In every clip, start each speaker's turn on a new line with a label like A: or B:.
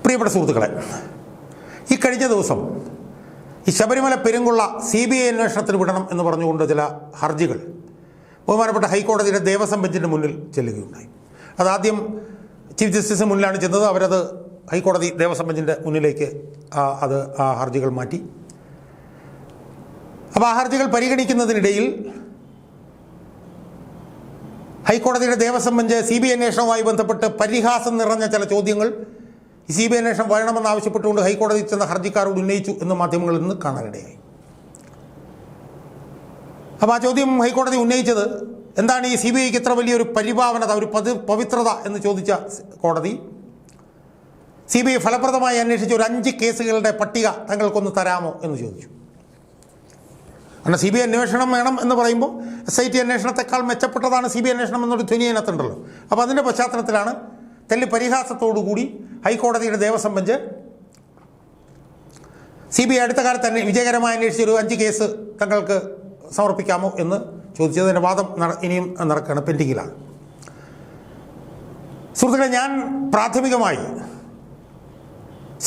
A: പ്രിയപ്പെട്ട സുഹൃത്തുക്കളെ, ഈ കഴിഞ്ഞ ദിവസം ഈ ശബരിമല പെരുങ്കൊള്ള CBI അന്വേഷണത്തിന് വിടണം എന്ന് പറഞ്ഞുകൊണ്ട് ചില ഹർജികൾ ബഹുമാനപ്പെട്ട ഹൈക്കോടതിയുടെ ദേവസ്വം ബെഞ്ചിൻ്റെ മുന്നിൽ ചെല്ലുകയുണ്ടായി. അതാദ്യം ചീഫ് ജസ്റ്റിസിന് മുന്നിലാണ് ചെന്നത്. അവരത് ഹൈക്കോടതി ദേവസ്വം ബെഞ്ചിൻ്റെ മുന്നിലേക്ക് ആ ഹർജികൾ മാറ്റി. അപ്പോൾ ആ ഹർജികൾ പരിഗണിക്കുന്നതിനിടയിൽ ഹൈക്കോടതിയുടെ ദേവസ്വം ബെഞ്ച് CBI അന്വേഷണവുമായി ബന്ധപ്പെട്ട് പരിഹാസം നിറഞ്ഞ ചില ചോദ്യങ്ങൾ CBI അന്വേഷണം വരണമെന്നാവശ്യപ്പെട്ടുകൊണ്ട് ഹൈക്കോടതി ചെന്ന ഹർജിക്കാരോട് ഉന്നയിച്ചു എന്ന് മാധ്യമങ്ങളിൽ നിന്ന് കാണാനിടയായി. അപ്പോൾ ആ ചോദ്യം ഹൈക്കോടതി ഉന്നയിച്ചത് എന്താണ്, ഈ CBIക്ക് ഇത്ര വലിയൊരു പരിഭാവനത, ഒരു പവിത്രത എന്ന് ചോദിച്ച കോടതി CBI ഫലപ്രദമായി അന്വേഷിച്ച ഒരു 5 കേസുകളുടെ പട്ടിക തങ്ങൾക്കൊന്ന് തരാമോ എന്ന് ചോദിച്ചു. കാരണം CBI അന്വേഷണം വേണം എന്ന് പറയുമ്പോൾ SIT അന്വേഷണത്തെക്കാൾ മെച്ചപ്പെട്ടതാണ് CBI അന്വേഷണം എന്നൊരു ധ്വനി അതിനകത്തുണ്ടല്ലോ. അപ്പോൾ അതിൻ്റെ പശ്ചാത്തലത്തിലാണ് തെല്ല് പരിഹാസത്തോടുകൂടി ഹൈക്കോടതിയുടെ ദേവസ്വം ബെഞ്ച് CBI അടുത്ത കാലത്ത് തന്നെ വിജയകരമായി അന്വേഷിച്ച ഒരു 5 കേസ് തങ്ങൾക്ക് സമർപ്പിക്കാമോ എന്ന് ചോദിച്ചത്. അതിൻ്റെ വാദം ഇനിയും നടക്കുകയാണ്, പെൻഡിങ്ങിലാണ്. സുഹൃത്തുക്കളെ, ഞാൻ പ്രാഥമികമായി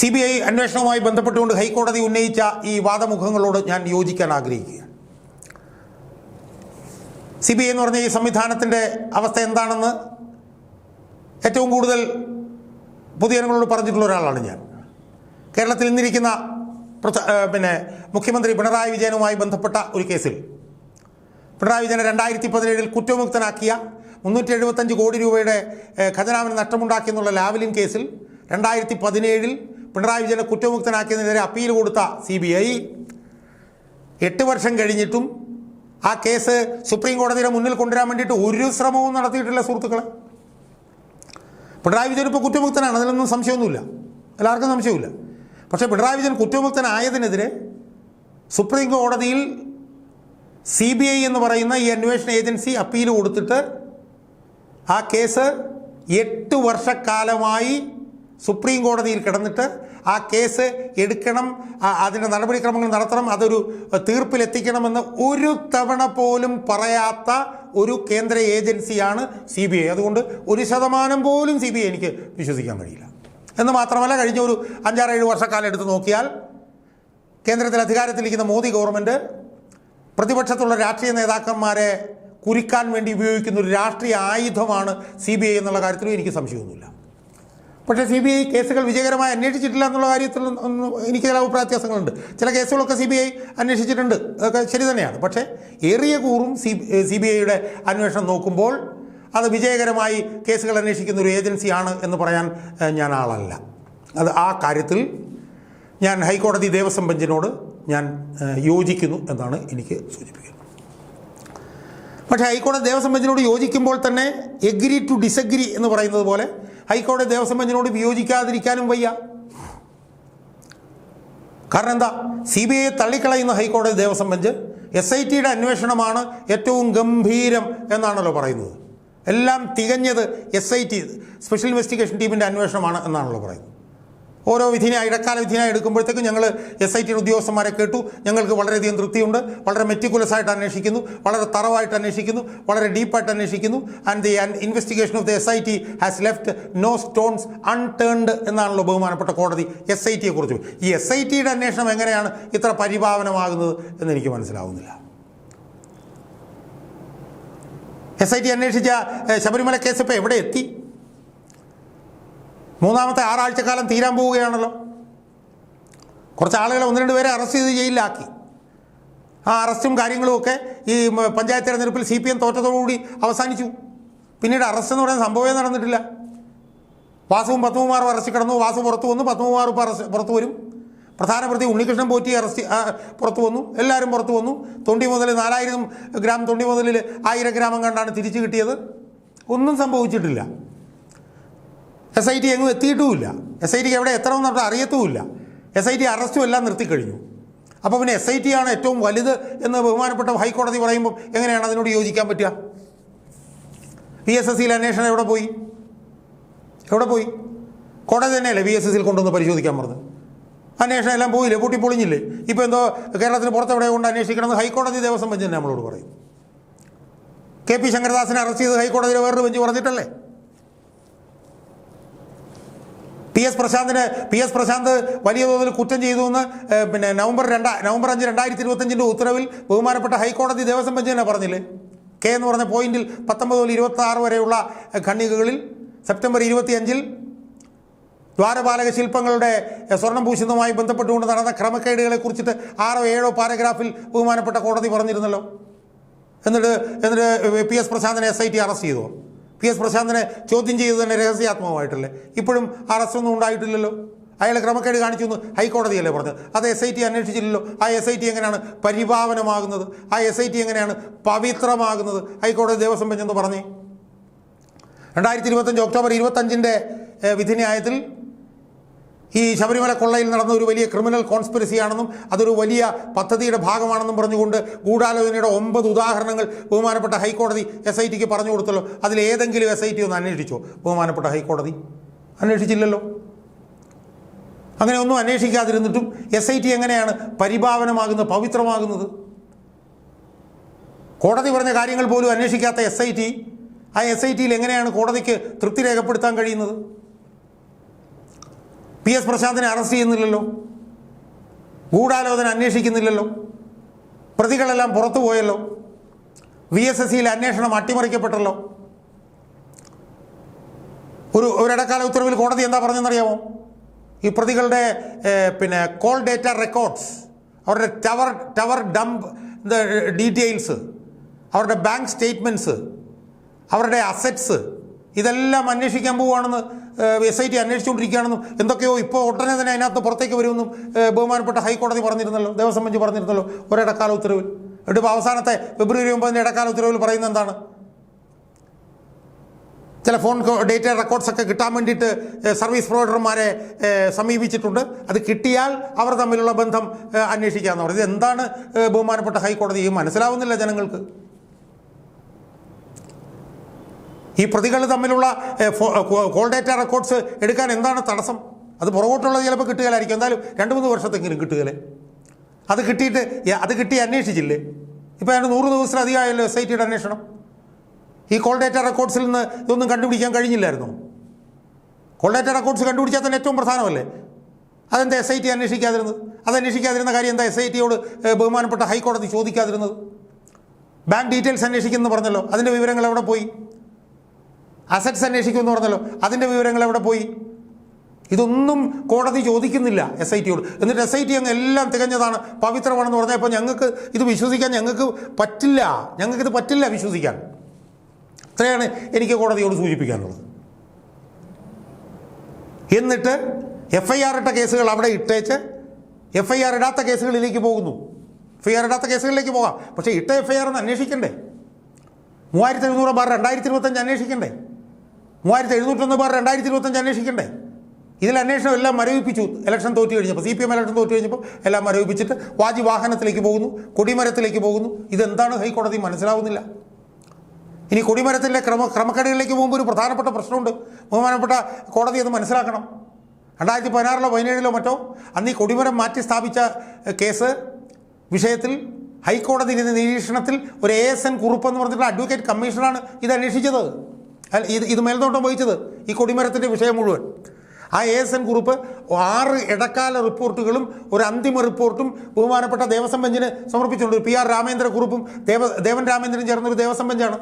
A: CBI അന്വേഷണവുമായി ബന്ധപ്പെട്ടുകൊണ്ട് ഹൈക്കോടതി ഉന്നയിച്ച ഈ വാദമുഖങ്ങളോട് ഞാൻ യോജിക്കാൻ ആഗ്രഹിക്കുകയാണ്. CBI എന്ന് പറഞ്ഞ ഈ സംവിധാനത്തിൻ്റെ അവസ്ഥ എന്താണെന്ന് ഏറ്റവും കൂടുതൽ പൊതുജനങ്ങളോട് പറഞ്ഞിട്ടുള്ള ഒരാളാണ് ഞാൻ. കേരളത്തിൽ ഇന്നിരിക്കുന്ന മുഖ്യമന്ത്രി പിണറായി വിജയനുമായി ബന്ധപ്പെട്ട ഒരു കേസിൽ പിണറായി വിജയനെ 2017 കുറ്റമുക്തനാക്കിയ 375 കോടി രൂപയുടെ ഖജനാവിന് നഷ്ടമുണ്ടാക്കിയെന്നുള്ള ലാവ്ലിൻ കേസിൽ 2017 പിണറായി വിജയനെ കുറ്റമുക്തനാക്കിയതിനെതിരെ അപ്പീൽ കൊടുത്ത CBI 8 വർഷം കഴിഞ്ഞിട്ടും ആ കേസ് സുപ്രീം കോടതിയുടെ മുന്നിൽ കൊണ്ടുവരാൻ വേണ്ടിയിട്ട് ഒരു ശ്രമവും നടത്തിയിട്ടില്ല. സുഹൃത്തുക്കളെ, പിണറായി വിജയൻ ഇപ്പോൾ കുറ്റമുക്തനാണ്, അതിലൊന്നും സംശയമൊന്നുമില്ല, എല്ലാവർക്കും സംശയമില്ല. പക്ഷേ പിണറായി വിജയൻ കുറ്റമുക്തനായതിനെതിരെ സുപ്രീം കോടതിയിൽ CBI എന്ന് പറയുന്ന ഈ അന്വേഷണ ഏജൻസി അപ്പീൽ കൊടുത്തിട്ട് ആ കേസ് 8 വർഷക്കാലമായി സുപ്രീം കോടതിയിൽ കിടന്നിട്ട് ആ കേസ് എടുക്കണം, അതിൻ്റെ നടപടിക്രമങ്ങൾ നടത്തണം, അതൊരു തീർപ്പിലെത്തിക്കണമെന്ന് ഒരു തവണ പോലും പറയാത്ത ഒരു കേന്ദ്ര ഏജൻസിയാണ് CBI. അതുകൊണ്ട് 1% പോലും CBI എനിക്ക് വിശ്വസിക്കാൻ കഴിയില്ല. എന്ന് മാത്രമല്ല, കഴിഞ്ഞ ഒരു 5-6-7 വർഷക്കാലം എടുത്ത് നോക്കിയാൽ കേന്ദ്രത്തിൽ അധികാരത്തിലിരിക്കുന്ന മോദി ഗവൺമെൻറ് പ്രതിപക്ഷത്തുള്ള രാഷ്ട്രീയ നേതാക്കന്മാരെ കുരുക്കാൻ വേണ്ടി ഉപയോഗിക്കുന്ന ഒരു രാഷ്ട്രീയ ആയുധമാണ് CBI എന്നുള്ള കാര്യത്തിലും എനിക്ക് സംശയമൊന്നുമില്ല. പക്ഷേ CBI കേസുകൾ വിജയകരമായി അന്വേഷിച്ചിട്ടില്ല എന്നുള്ള കാര്യത്തിൽ എനിക്ക് ചില അഭിപ്രായ വ്യത്യാസങ്ങളുണ്ട്. ചില കേസുകളൊക്കെ CBI അന്വേഷിച്ചിട്ടുണ്ട്, അതൊക്കെ ശരി തന്നെയാണ്. പക്ഷേ ഏറിയ കൂറും CBIയുടെ അന്വേഷണം നോക്കുമ്പോൾ അത് വിജയകരമായി കേസുകൾ അന്വേഷിക്കുന്ന ഒരു ഏജൻസിയാണ് എന്ന് പറയാൻ ഞാൻ ആളല്ല. അത് ആ കാര്യത്തിൽ ഞാൻ ഹൈക്കോടതി ദേവസ്വം ബെഞ്ചിനോട് ഞാൻ യോജിക്കുന്നു എന്നാണ് എനിക്ക് സൂചിപ്പിക്കുന്നത്. പക്ഷേ ഹൈക്കോടതി ദേവസ്വം ബെഞ്ചിനോട് യോജിക്കുമ്പോൾ തന്നെ എഗ്രി ടു ഡിസഗ്രി എന്ന് പറയുന്നത് പോലെ ഹൈക്കോടതി ദേവസ്വം ബെഞ്ചിനോട് വിയോജിക്കാതിരിക്കാനും വയ്യ. കാരണം എന്താ, CBI തള്ളിക്കളയുന്ന ഹൈക്കോടതി ദേവസ്വം ബെഞ്ച് SITയുടെ അന്വേഷണമാണ് ഏറ്റവും ഗംഭീരം എന്നാണല്ലോ പറയുന്നത്. എല്ലാം തികഞ്ഞത് SIT സ്പെഷ്യൽ ഇൻവെസ്റ്റിഗേഷൻ ടീമിൻ്റെ അന്വേഷണമാണ് എന്നാണല്ലോ പറയുന്നത്. ഓരോ വിധിനായി ഇടക്കാല വിധിനായി എടുക്കുമ്പോഴത്തേക്കും ഞങ്ങൾ SITയുടെ ഉദ്യോഗസ്ഥന്മാരെ കേട്ടു, ഞങ്ങൾക്ക് വളരെയധികം തൃപ്തിയുണ്ട്, വളരെ മെറ്റിക്കുലസായിട്ട് അന്വേഷിക്കുന്നു, വളരെ തറവായിട്ട് അന്വേഷിക്കുന്നു, വളരെ ഡീപ്പായിട്ട് അന്വേഷിക്കുന്നു. And the investigation of the SIT has left no stones unturned എന്നാണല്ലോ ബഹുമാനപ്പെട്ട കോടതി SITയെ കുറിച്ച്. ഈ SITയുടെ അന്വേഷണം എങ്ങനെയാണ് ഇത്ര പരിഭാവനമാകുന്നത് എന്നെനിക്ക് മനസ്സിലാവുന്നില്ല. SIT അന്വേഷിച്ച ശബരിമല കേസ് ഇപ്പോൾ എവിടെ എത്തി? 3ാമത്തെ 6 ആഴ്ചക്കാലം തീരാൻ പോവുകയാണല്ലോ. കുറച്ച് ആളുകളെ 1-2 പേരെ അറസ്റ്റ് ചെയ്ത് ജയിലിലാക്കി. ആ അറസ്റ്റും കാര്യങ്ങളുമൊക്കെ ഈ പഞ്ചായത്ത് തെരഞ്ഞെടുപ്പിൽ CPM തോറ്റതോടുകൂടി അവസാനിച്ചു. പിന്നീട് അറസ്റ്റ് എന്ന് പറയുന്ന സംഭവമേ നടന്നിട്ടില്ല. വാസുവും പത്മകുമാറും അറസ്റ്റ് കിടന്നു, വാസു പുറത്തു വന്നു, പത്മകുമാർ ഇപ്പോൾ പുറത്തു വരും. പ്രധാന പ്രതി ഉണ്ണികൃഷ്ണൻ പോറ്റി പുറത്തു വന്നു, എല്ലാവരും പുറത്തു വന്നു. തൊണ്ടി മുതൽ 4000 ഗ്രാം തൊണ്ടി മുതലിൽ 1000 ഗ്രാം കണ്ടാണ് തിരിച്ചു കിട്ടിയത്. ഒന്നും സംഭവിച്ചിട്ടില്ല. SIT എങ്ങും എത്തിയിട്ടുമില്ല. SITക്ക് എവിടെ എത്തണമെന്ന് പറഞ്ഞാൽ അറിയത്തുമില്ല. SIT അറസ്റ്റും എല്ലാം നിർത്തിക്കഴിഞ്ഞു. അപ്പോൾ പിന്നെ SIT ആണ് ഏറ്റവും വലുത് എന്ന് ബഹുമാനപ്പെട്ട ഹൈക്കോടതി പറയുമ്പോൾ എങ്ങനെയാണ് അതിനോട് യോജിക്കാൻ പറ്റുക? VSSCയിലെ അന്വേഷണം എവിടെ പോയി? കോടതി തന്നെയല്ലേ VSSCയിൽ കൊണ്ടുവന്ന് പരിശോധിക്കാൻ പറഞ്ഞത്. അന്വേഷണം എല്ലാം പോയില്ലേ, പൊട്ടിപ്പൊളിഞ്ഞില്ലേ? ഇപ്പോൾ എന്തോ കേരളത്തിന് പുറത്തെവിടെ കൊണ്ട് അന്വേഷിക്കണമെന്ന് ഹൈക്കോടതി ദേവസ്വം ബെഞ്ച് തന്നെ നമ്മളോട് പറയും. KP ശങ്കരദാസിനെ അറസ്റ്റ് ചെയ്ത് ഹൈക്കോടതിയിലെ വേറൊരു ബെഞ്ച് പറഞ്ഞിട്ടല്ലേ? പി എസ് പ്രശാന്ത് വലിയ തോതിൽ കുറ്റം ചെയ്തു എന്ന് പിന്നെ നവംബർ 5 2025 ഉത്തരവിൽ ബഹുമാനപ്പെട്ട ഹൈക്കോടതി ദേവസ്വം ബെഞ്ച് തന്നെ പറഞ്ഞില്ലേ? കെ എന്ന് പറഞ്ഞ പോയിന്റിൽ 19 മുതൽ 26 വരെയുള്ള ഖണ്ഡികകളിൽ സെപ്റ്റംബർ 25 ദ്വാരപാലക ശില്പങ്ങളുടെ സ്വർണം പൂശുന്നതുമായി ബന്ധപ്പെട്ടുകൊണ്ട് നടന്ന ക്രമക്കേടുകളെ കുറിച്ചിട്ട് 6 or 7 പാരഗ്രാഫിൽ ബഹുമാനപ്പെട്ട കോടതി പറഞ്ഞിരുന്നല്ലോ. എന്നിട്ട് പി എസ് പ്രശാന്തിനെ SIT അറസ്റ്റ് ചെയ്തു. പി എസ് പ്രശാന്തിനെ ചോദ്യം ചെയ്തു തന്നെ രഹസ്യാത്മകമായിട്ടല്ലേ? ഇപ്പോഴും അറസ്റ്റൊന്നും ഉണ്ടായിട്ടില്ലല്ലോ. അയാൾ ക്രമക്കേട് കാണിച്ചു എന്ന് ഹൈക്കോടതിയല്ലേ പറഞ്ഞത്? അത് SIT അന്വേഷിച്ചില്ലല്ലോ. ആ SIT എങ്ങനെയാണ് പരിപാവനമാകുന്നത്? ആ SIT എങ്ങനെയാണ് പവിത്രമാകുന്നത്? ഹൈക്കോടതി ദേവസ്വം ബെഞ്ച് എന്ന് പറഞ്ഞേ. 2025 ഒക്ടോബർ 25 വിധിന്യായത്തിൽ ഈ ശബരിമല കൊള്ളയിൽ നടന്ന ഒരു വലിയ ക്രിമിനൽ കോൺസ്പിറസിയാണെന്നും അതൊരു വലിയ പദ്ധതിയുടെ ഭാഗമാണെന്നും പറഞ്ഞുകൊണ്ട് ഗൂഢാലോചനയുടെ 9 ഉദാഹരണങ്ങൾ ബഹുമാനപ്പെട്ട ഹൈക്കോടതി SITക്ക് പറഞ്ഞു കൊടുത്തല്ലോ. അതിലേതെങ്കിലും SIT ഒന്ന് അന്വേഷിച്ചോ? ബഹുമാനപ്പെട്ട ഹൈക്കോടതി അന്വേഷിച്ചില്ലല്ലോ. അങ്ങനെ ഒന്നും അന്വേഷിക്കാതിരുന്നിട്ടും SIT എങ്ങനെയാണ് പരിപാവനമാകുന്നത്, പവിത്രമാകുന്നത്? കോടതി പറഞ്ഞ കാര്യങ്ങൾ പോലും അന്വേഷിക്കാത്ത SIT, ആ SITയിൽ എങ്ങനെയാണ് കോടതിക്ക് തൃപ്തി രേഖപ്പെടുത്താൻ കഴിയുന്നത്? പി എസ് പ്രശാന്തിനെ അറസ്റ്റ് ചെയ്യുന്നില്ലല്ലോ, ഗൂഢാലോചന അന്വേഷിക്കുന്നില്ലല്ലോ, പ്രതികളെല്ലാം പുറത്തു പോയല്ലോ, VSSCയിലെ അന്വേഷണം അട്ടിമറിക്കപ്പെട്ടല്ലോ. ഒരിടക്കാല ഉത്തരവിൽ കോടതി എന്താ പറഞ്ഞെന്നറിയാമോ? ഈ പ്രതികളുടെ കോൾ ഡേറ്റ റെക്കോർഡ്സ്, അവരുടെ ടവർ ഡംപ് ഡീറ്റെയിൽസ്, അവരുടെ ബാങ്ക് സ്റ്റേറ്റ്മെൻറ്റ്സ്, അവരുടെ അസറ്റ്സ്, ഇതെല്ലാം അന്വേഷിക്കാൻ പോവുകയാണെന്ന് SIT അന്വേഷിച്ചുകൊണ്ടിരിക്കുകയാണെന്നും എന്തൊക്കെയോ ഇപ്പോൾ ഉടനെ തന്നെ അതിനകത്ത് പുറത്തേക്ക് വരുമെന്നും ബഹുമാനപ്പെട്ട ഹൈക്കോടതി പറഞ്ഞിരുന്നല്ലോ, ദേവസ്വം ബെഞ്ച് പറഞ്ഞിരുന്നല്ലോ ഒരിടക്കാല ഉത്തരവിൽ. എന്നിട്ട് ഇപ്പോൾ അവസാനത്തെ ഫെബ്രുവരി 9 ഇടക്കാല ഉത്തരവിൽ പറയുന്നത് എന്താണ്? ചില ഫോൺ ഡേറ്റ റെക്കോർഡ്സൊക്കെ കിട്ടാൻ വേണ്ടിയിട്ട് സർവീസ് പ്രൊവൈഡർമാരെ സമീപിച്ചിട്ടുണ്ട്. അത് കിട്ടിയാൽ അവർ തമ്മിലുള്ള ബന്ധം അന്വേഷിക്കാമെന്ന് പറയുന്നത്. ഇത് എന്താണ് ബഹുമാനപ്പെട്ട ഹൈക്കോടതി? മനസ്സിലാവുന്നില്ല ജനങ്ങൾക്ക്. ഈ പ്രതികൾ തമ്മിലുള്ള കോൾ ഡേറ്റ റെക്കോർഡ്സ് എടുക്കാൻ എന്താണ് തടസ്സം? അത് പുറകോട്ടുള്ളത് ചിലപ്പോൾ കിട്ടുകയില്ലായിരിക്കും, എന്തായാലും 2-3 വർഷത്തെങ്കിലും കിട്ടുകയില്ലേ? അത് കിട്ടി അന്വേഷിച്ചില്ലേ? ഇപ്പോൾ അതിന് 100 ദിവസത്തിലധികമായല്ലോ SITയുടെ അന്വേഷണം. ഈ കോൾ ഡേറ്റ റെക്കോർഡ്സിൽ നിന്ന് ഇതൊന്നും കണ്ടുപിടിക്കാൻ കഴിഞ്ഞില്ലായിരുന്നോ? കോൾ ഡേറ്റ റെക്കോർഡ്സ് കണ്ടുപിടിച്ചാൽ തന്നെ ഏറ്റവും പ്രധാനമല്ലേ? അതെന്താ SIT അന്വേഷിക്കാതിരുന്നത്? അതന്വേഷിക്കാതിരുന്ന കാര്യം എന്താ SITയോട് ബഹുമാനപ്പെട്ട ഹൈക്കോടതി ചോദിക്കാതിരുന്നത്? ബാങ്ക് ഡീറ്റെയിൽസ് അന്വേഷിക്കുമെന്ന് പറഞ്ഞല്ലോ, അതിൻ്റെ വിവരങ്ങൾ എവിടെ പോയി? അസറ്റ്സ് അന്വേഷിക്കുമെന്ന് പറഞ്ഞല്ലോ, അതിൻ്റെ വിവരങ്ങൾ എവിടെ പോയി? ഇതൊന്നും കോടതി ചോദിക്കുന്നില്ല SITയോട്. എന്നിട്ട് SIT അങ്ങ് എല്ലാം തികഞ്ഞതാണ്, പവിത്രമാണെന്ന് പറഞ്ഞപ്പോൾ ഞങ്ങൾക്ക് ഇത് വിശ്വസിക്കാൻ ഞങ്ങൾക്കിത് പറ്റില്ല വിശ്വസിക്കാൻ. അത്രയാണ് എനിക്ക് കോടതിയോട് സൂചിപ്പിക്കാനുള്ളത്. എന്നിട്ട് FIR ഇട്ട കേസുകൾ അവിടെ ഇട്ടേച്ച് FIR ഇടാത്ത കേസുകളിലേക്ക് പോകുന്നു. FIR ഇടാത്ത കേസുകളിലേക്ക് പോകാം, പക്ഷേ ഇട്ട FIR ഒന്ന് അന്വേഷിക്കണ്ടേ? 3700/2025 അന്വേഷിക്കണ്ടേ? 3701/2025 അന്വേഷിക്കണ്ടേ? ഇതിൽ അന്വേഷണം എല്ലാം മരവിപ്പിച്ചു. ഇലക്ഷൻ തോറ്റു കഴിഞ്ഞപ്പോൾ, CPM ഇലക്ഷൻ തോറ്റു കഴിഞ്ഞപ്പോൾ എല്ലാം മരവിപ്പിച്ചിട്ട് വാഹനത്തിലേക്ക് പോകുന്നു, കൊടിമരത്തിലേക്ക് പോകുന്നു. ഇതെന്താണ് ഹൈക്കോടതി മനസ്സിലാവുന്നില്ല. ഇനി കൊടിമരത്തിൻ്റെ ക്രമക്കേടുകളിലേക്ക് പോകുമ്പോൾ ഒരു പ്രധാനപ്പെട്ട പ്രശ്നമുണ്ട്. ബഹുമാനപ്പെട്ട കോടതി അത് മനസ്സിലാക്കണം. 2016 17 മറ്റോ അന്ന് ഈ കൊടിമരം മാറ്റി സ്ഥാപിച്ച കേസ് വിഷയത്തിൽ ഹൈക്കോടതി നിരീക്ഷണത്തിൽ ഒരു ASN കുറുപ്പ് എന്ന് പറഞ്ഞിട്ടുള്ള അഡ്വക്കേറ്റ് കമ്മീഷണറാണ് ഇത് അന്വേഷിച്ചത്. ഇത് മേൽനോട്ടം വഹിച്ചത് ഈ കൊടിമരത്തിൻ്റെ വിഷയം മുഴുവൻ. ആ ASN കുറിപ്പ് 6 ഇടക്കാല റിപ്പോർട്ടുകളും ഒരു അന്തിമ റിപ്പോർട്ടും ബഹുമാനപ്പെട്ട ദേവസ്വം ബെഞ്ചിന് സമർപ്പിച്ചിട്ടുണ്ട്. PR രാമേന്ദ്ര കുറുപ്പും ദേവൻ രാമേന്ദ്രൻ ചേർന്നൊരു ദേവസ്വം ബെഞ്ചാണ്.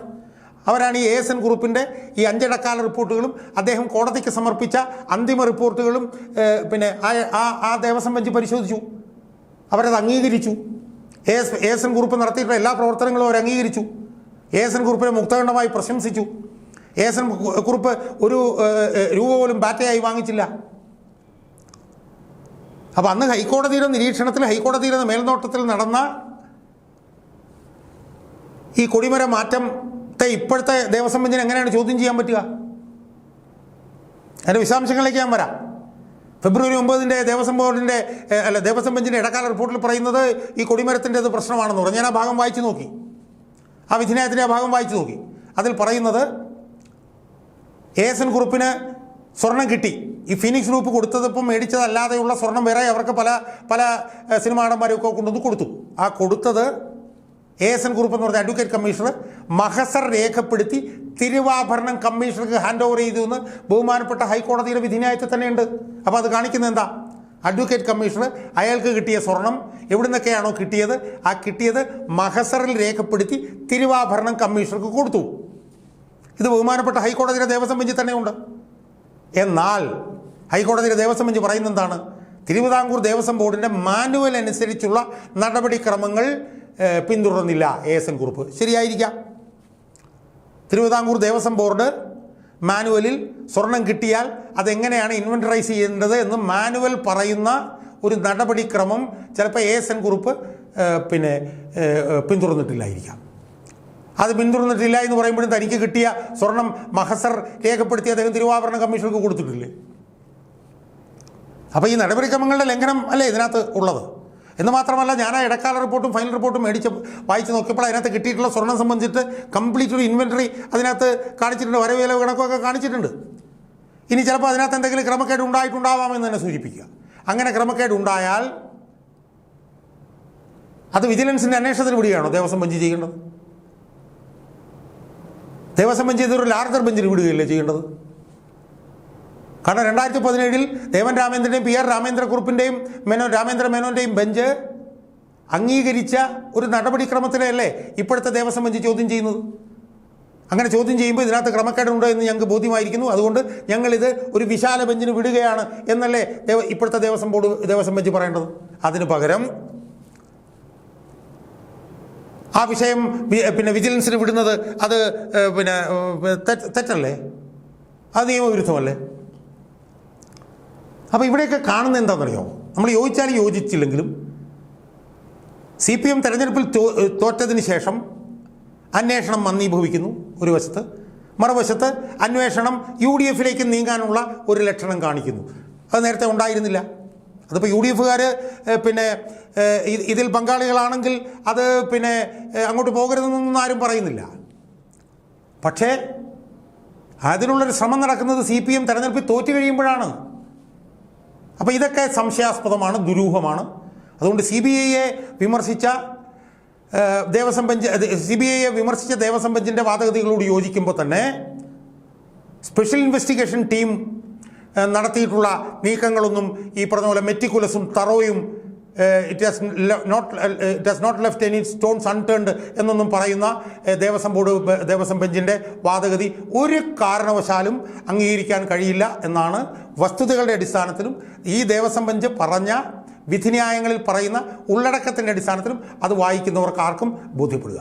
A: അവരാണ് ഈ ASN കുറിപ്പിൻ്റെ ഈ 5 ഇടക്കാല റിപ്പോർട്ടുകളും അദ്ദേഹം കോടതിക്ക് സമർപ്പിച്ച അന്തിമ റിപ്പോർട്ടുകളും ആ ദേവസ്വം ബെഞ്ച് പരിശോധിച്ചു. അവരത് അംഗീകരിച്ചു. ASN കുറിപ്പ് നടത്തിയിട്ടുള്ള എല്ലാ പ്രവർത്തനങ്ങളും അവർ അംഗീകരിച്ചു. ASN കുറിപ്പിനെ മുക്തഖണ്ഡമായി പ്രശംസിച്ചു. ASN കുറിപ്പ് ഒരു രൂപ പോലും ബാറ്റയായി വാങ്ങിച്ചില്ല. അപ്പോൾ അന്ന് ഹൈക്കോടതിയുടെ നിരീക്ഷണത്തിൽ, ഹൈക്കോടതിയുടെ മേൽനോട്ടത്തിൽ നടന്ന ഈ കൊടിമര മാറ്റത്തെ ഇപ്പോഴത്തെ ദേവസ്വം ബെഞ്ചിന് എങ്ങനെയാണ് ചോദ്യം ചെയ്യാൻ പറ്റുക? അതിൻ്റെ വിശദാംശങ്ങളിലേക്ക് ഞാൻ വരാം. ഫെബ്രുവരി 9 ദേവസ്വം ബെഞ്ചിൻ്റെ ഇടക്കാല റിപ്പോർട്ടിൽ പറയുന്നത് ഈ കൊടിമരത്തിൻ്റെത് പ്രശ്നമാണെന്ന് പറഞ്ഞു. ഞാൻ ആ ഭാഗം വായിച്ചു നോക്കി, ആ വിധിന്യായത്തിൻ്റെ ആ ഭാഗം വായിച്ചു നോക്കി. അതിൽ പറയുന്നത് ASN കുറിപ്പിന് സ്വർണം കിട്ടി. ഈ ഫീനിക്സ് ഗ്രൂപ്പ് കൊടുത്തതിപ്പം മേടിച്ചതല്ലാതെയുള്ള സ്വർണം വേറെ അവർക്ക് പല സിനിമാ നടന്മാരൊക്കെ കൊണ്ടുവന്ന് കൊടുത്തു. ആ കൊടുത്തത് ASN ഗ്രൂപ്പ് എന്ന് പറഞ്ഞ അഡ്വക്കേറ്റ് കമ്മീഷണർ മഹസർ രേഖപ്പെടുത്തി തിരുവാഭരണം കമ്മീഷണർക്ക് ഹാൻഡ് ഓവർ ചെയ്തു എന്ന് ബഹുമാനപ്പെട്ട ഹൈക്കോടതിയുടെ വിധിന്യായത്തിൽ തന്നെയുണ്ട്. അപ്പോൾ അത് കാണിക്കുന്നത് എന്താ? അഡ്വക്കേറ്റ് കമ്മീഷണർ അയാൾക്ക് കിട്ടിയ സ്വർണം എവിടെ നിന്നൊക്കെയാണോ കിട്ടിയത്, ആ കിട്ടിയത് മഹസറിൽ രേഖപ്പെടുത്തി തിരുവാഭരണം കമ്മീഷണർക്ക് കൊടുത്തു. ഇത് ബഹുമാനപ്പെട്ട ഹൈക്കോടതിയുടെ ദേവസ്വം ബെഞ്ചിൽ തന്നെയുണ്ട്. എന്നാൽ ഹൈക്കോടതിയുടെ ദേവസ്വം ബെഞ്ച് പറയുന്നത് എന്താണ്? തിരുവിതാംകൂർ ദേവസ്വം ബോർഡിൻ്റെ മാനുവൽ അനുസരിച്ചുള്ള നടപടിക്രമങ്ങൾ പിന്തുടർന്നില്ല ASN ഗ്രൂപ്പ്. ശരിയായിരിക്കാം. തിരുവിതാംകൂർ ദേവസ്വം ബോർഡ് മാനുവലിൽ സ്വർണം കിട്ടിയാൽ അതെങ്ങനെയാണ് ഇൻവെൻറ്ററൈസ് ചെയ്യേണ്ടത് എന്ന് മാനുവൽ പറയുന്ന ഒരു നടപടിക്രമം ചിലപ്പോൾ ASN ഗ്രൂപ്പ് പിന്തുടർന്നിട്ടില്ലായിരിക്കാം. അത് പിന്തുടർന്നിട്ടില്ല എന്ന് പറയുമ്പോഴും തനിക്ക് കിട്ടിയ സ്വർണം മഹസർ രേഖപ്പെടുത്തി അദ്ദേഹം തിരുവാഭരണ കമ്മീഷണർക്ക് കൊടുത്തിട്ടില്ലേ? അപ്പോൾ ഈ നടപടിക്രമങ്ങളുടെ ലംഘനം അല്ലേ ഇതിനകത്ത് ഉള്ളത്? എന്ന് മാത്രമല്ല, ഞാൻ ആ ഇടക്കാല റിപ്പോർട്ടും ഫൈനൽ റിപ്പോർട്ടും വായിച്ച് നോക്കിയപ്പോൾ അതിനകത്ത് കിട്ടിയിട്ടുള്ള സ്വർണ്ണം സംബന്ധിച്ചിട്ട് കംപ്ലീറ്റ് ഒരു ഇൻവെൻറ്ററി അതിനകത്ത് കാണിച്ചിട്ടുണ്ട്, വരവ് ചെലവ് കണക്കൊക്കെ കാണിച്ചിട്ടുണ്ട്. ഇനി ചിലപ്പോൾ അതിനകത്ത് എന്തെങ്കിലും ക്രമക്കേട് ഉണ്ടായിട്ടുണ്ടാവാമെന്ന് തന്നെ സൂചിപ്പിക്കുക. അങ്ങനെ ക്രമക്കേട് ഉണ്ടായാൽ അത് വിജിലൻസിൻ്റെ അന്വേഷണത്തിന് വിടുകയാണോ ദേവസ്വം ബെഞ്ച് ചെയ്യേണ്ടത്? ദേവസ്വം ബെഞ്ച് ഇതൊരു ലാർജർ ബെഞ്ചിന് വിടുകയല്ലേ ചെയ്യേണ്ടത്? കാരണം 2017 ദേവൻ രാമേന്ദ്രൻ്റെയും PR രാമേന്ദ്രക്കുറുപ്പിൻ്റെയും രാമേന്ദ്ര മേനോൻ്റെയും ബെഞ്ച് അംഗീകരിച്ച ഒരു നടപടിക്രമത്തിലല്ലേ ഇപ്പോഴത്തെ ദേവസ്വം ബെഞ്ച് ചോദ്യം ചെയ്യുന്നത്. അങ്ങനെ ചോദ്യം ചെയ്യുമ്പോൾ ഇതിനകത്ത് ക്രമക്കേടുണ്ടോ എന്ന് ഞങ്ങൾക്ക് ബോധ്യമായിരിക്കുന്നു, അതുകൊണ്ട് ഞങ്ങളിത് ഒരു വിശാല ബെഞ്ചിന് വിടുകയാണ് എന്നല്ലേ ഇപ്പോഴത്തെ ദേവസ്വം ബെഞ്ച് പറയേണ്ടത്. അതിന് പകരം ആ വിഷയം വിജിലൻസിന് വിടുന്നത് അത് തെറ്റല്ലേ? അത് നിയമവിരുദ്ധമല്ലേ? അപ്പോൾ ഇവിടെയൊക്കെ കാണുന്നത് എന്താണെന്നറിയോ? നമ്മൾ യോജിച്ചാലും യോജിച്ചില്ലെങ്കിലും CPM തെരഞ്ഞെടുപ്പിൽ തോറ്റതിന് ശേഷം അന്വേഷണം മന്ദീഭവിക്കുന്നു ഒരു വശത്ത്, മറുവശത്ത് അന്വേഷണം UDFിലേക്ക് നീങ്ങാനുള്ള ഒരു ലക്ഷണം കാണിക്കുന്നു. അത് നേരത്തെ ഉണ്ടായിരുന്നില്ല. അതിപ്പോൾ UDFുകാർ ഇതിൽ പങ്കാളികളാണെങ്കിൽ അത് അങ്ങോട്ട് പോകരുതെന്നൊന്നും ആരും പറയുന്നില്ല. പക്ഷേ അതിനുള്ളൊരു ശ്രമം നടക്കുന്നത് CPM തെരഞ്ഞെടുപ്പിൽ തോറ്റു കഴിയുമ്പോഴാണ്. അപ്പോൾ ഇതൊക്കെ സംശയാസ്പദമാണ്, ദുരൂഹമാണ്. അതുകൊണ്ട് CBIയെ വിമർശിച്ച ദേവസ്വം ബെഞ്ചിൻ്റെ വാദഗതികളോട് യോജിക്കുമ്പോൾ തന്നെ സ്പെഷ്യൽ ഇൻവെസ്റ്റിഗേഷൻ ടീം നടത്തിയിട്ടുള്ള നീക്കങ്ങളൊന്നും ഈ പറഞ്ഞ പോലെ മെറ്റിക്കുലസും തറോയും it has not left any stones unturned എന്നൊന്നും പറയുന്ന ദേവസ്വം ബെഞ്ചിൻ്റെ വാദഗതി ഒരു കാരണവശാലും അംഗീകരിക്കാൻ കഴിയില്ല എന്നാണ് വസ്തുതകളുടെ അടിസ്ഥാനത്തിലും ഈ ദേവസ്വം ബെഞ്ച് പറഞ്ഞ വിധിന്യായങ്ങളിൽ പറയുന്ന ഉള്ളടക്കത്തിൻ്റെ അടിസ്ഥാനത്തിലും അത് വായിക്കുന്നവർക്ക് ആർക്കും ബോധ്യപ്പെടുക.